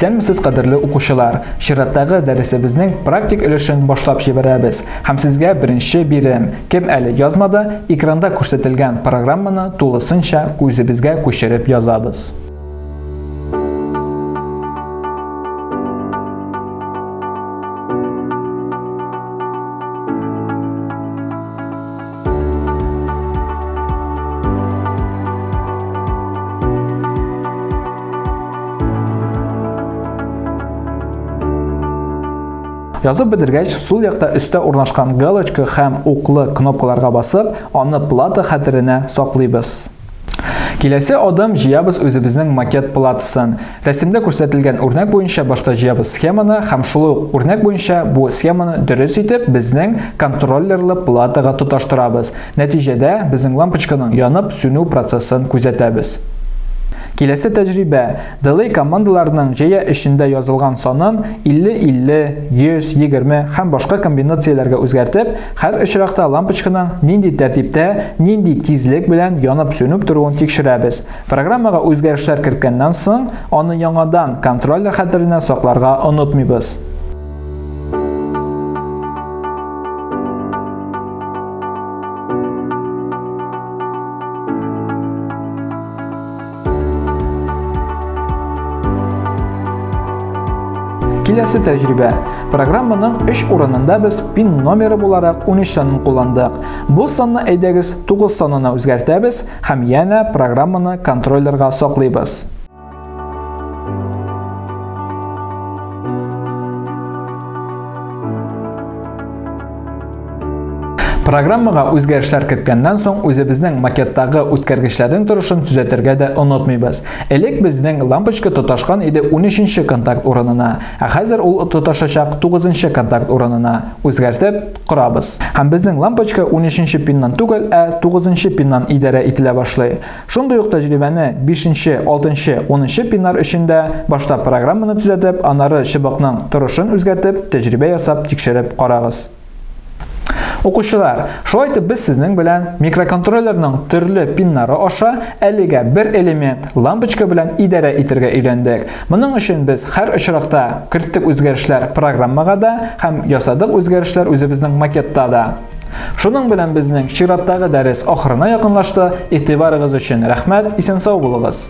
Исәнмесез, кадерле укучылар! Чираттагы дәресебезнең практик өлешен башлап җибәрәбез һәм сезгә беренче бирем. Кем әле язмады, экранда күрсәтелгән программаны тулысынча күзебезгә күчереп язабыз. Язып бетергәч, сул якта өстә урнашкан галочка һәм уклы кнопкаларга басып, аны плата хәтеренә саклыйбыз. Киләсе адым җыябыз үзебезнең макет платасын. Рәсемдә күрсәтелгән үрнәк буенча башта җыябыз схеманы һәм шул ук үрнәк буенча бу схеманы дөрес итеп безнең контроллерлы платага тоташтырабыз. Нәтиҗәдә безнең лампочканың янып сүнү процессын күзәтәбез. Киләсе тәҗрибә. Delay командаларының җәя эчендә язылган санын 50-50, 100, 20 һәм башка комбинацияләргә үзгәртеп, һәр очракта лампочканың нинди тәртиптә, нинди тизлек белән янып сүнеп торуын тикшерәбез. Программага үзгәрешләр керткәннән соң, аны яңадан контроллер хәтеренә сакларга онытмыйбыз. Киләсе тәҗрибә. Программаның 3 урынында без пин номеры буларак 13 санын кулландык. Бу санны әйдәгез 9 санына үзгәртәбез һәм янә программаны контроллерга саклыйбыз. Программага үзгәрешләр керткәннән соң үзебезнең макеттагы үткәргечләрнең торышын төзәтергә дә онытмыйбыз. Элек безнең лампочка тоташкан иде 13нче контакт урынына, ә хәзер ул тоташачак 9нчы контакт урынына. Үзгәртеп корабыз. Һәм безнең лампочка 13нче пиннан түгел, ә 9нчы пиннан идарә ителә башлый. Шундый ук тәҗрибәне 5нче, 6нчы, 10нчы пиннар өчендә башта программаны төзәтеп, аннары чыбыкның торышын үзгәртеп, тәҗрибә ясап тикшереп карагыз. Укучылар, шулай итеп без сезнең белән микроконтроллерның төрле пиннары аша әлегә бер элемент лампочка белән идарә итәргә өйрәндек. Моның өчен без һәр очракта керттек үзгәрешләр программага да һәм ясадык үзгәрешләр үзебезнең макетта да. Шуның белән безнең чираттагы дәрес ахырына якынлашты. Игътибарыгыз өчен рәхмәт, исән-сау булыгыз.